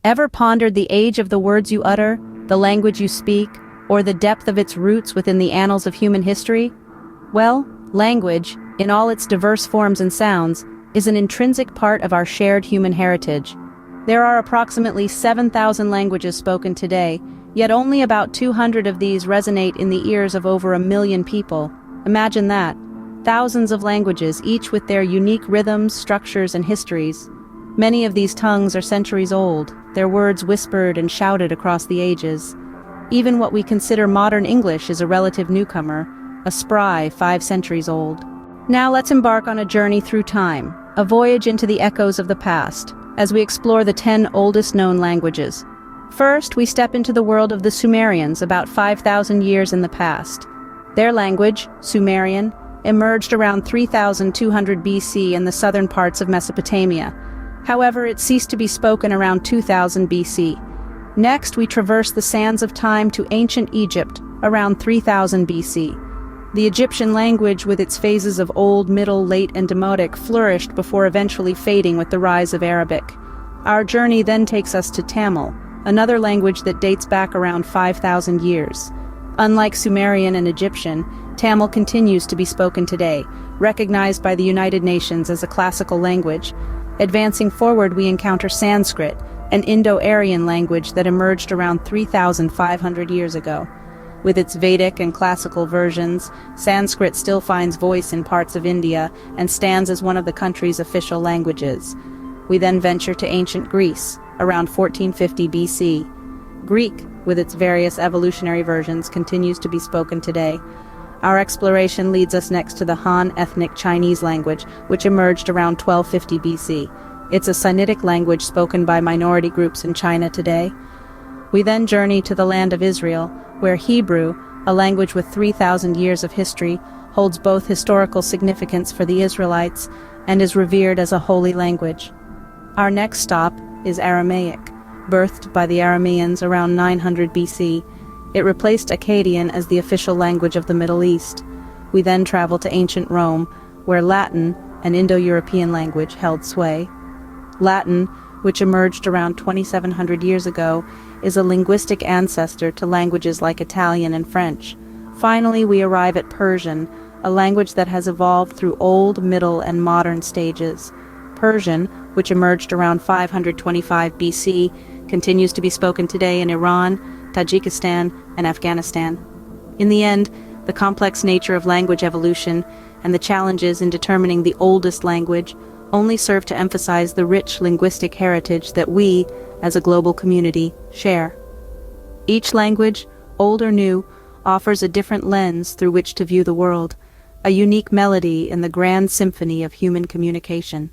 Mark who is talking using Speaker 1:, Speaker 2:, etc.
Speaker 1: Ever pondered the age of the words you utter, the language you speak, or the depth of its roots within the annals of human history? Well, language, in all its diverse forms and sounds, is an intrinsic part of our shared human heritage. There are approximately 7,000 languages spoken today, yet only about 200 of these resonate in the ears of over 1 million people. Imagine that. Thousands of languages, each with their unique rhythms, structures, and histories. Many of these tongues are centuries old, their words whispered and shouted across the ages. Even what we consider modern English is a relative newcomer, a spry 5 centuries old. Now let's embark on a journey through time, a voyage into the echoes of the past, as we explore the 10 oldest known languages. First, we step into the world of the Sumerians about 5,000 years in the past. Their language, Sumerian, emerged around 3,200 BC in the southern parts of Mesopotamia. However, it ceased to be spoken around 2000 BC. Next, we traverse the sands of time to ancient Egypt, around 3000 BC. The Egyptian language, with its phases of Old, Middle, Late, and Demotic, flourished before eventually fading with the rise of Arabic. Our journey then takes us to Tamil, another language that dates back around 5,000 years. Unlike Sumerian and Egyptian, Tamil continues to be spoken today, recognized by the United Nations as a classical language. Advancing forward, we encounter Sanskrit, an Indo-Aryan language that emerged around 3,500 years ago. With its Vedic and classical versions, Sanskrit still finds voice in parts of India and stands as one of the country's official languages. We then venture to ancient Greece, around 1450 BC. Greek, with its various evolutionary versions, continues to be spoken today. Our exploration leads us next to the Han ethnic Chinese language, which emerged around 1250 BC. It's a Sinitic language spoken by minority groups in China today. We then journey to the land of Israel, where Hebrew, a language with 3,000 years of history, holds both historical significance for the Israelites and is revered as a holy language. Our next stop is Aramaic, birthed by the Arameans around 900 BC. It replaced Akkadian as the official language of the Middle East. We then travel to ancient Rome, where Latin, an Indo-European language, held sway. Latin, which emerged around 2,700 years ago, is a linguistic ancestor to languages like Italian and French. Finally, we arrive at Persian, a language that has evolved through old, middle, and modern stages. Persian, which emerged around 525 BC, continues to be spoken today in Iran, Tajikistan, and Afghanistan. In the end, the complex nature of language evolution and the challenges in determining the oldest language only serve to emphasize the rich linguistic heritage that we, as a global community, share. Each language, old or new, offers a different lens through which to view the world, a unique melody in the grand symphony of human communication.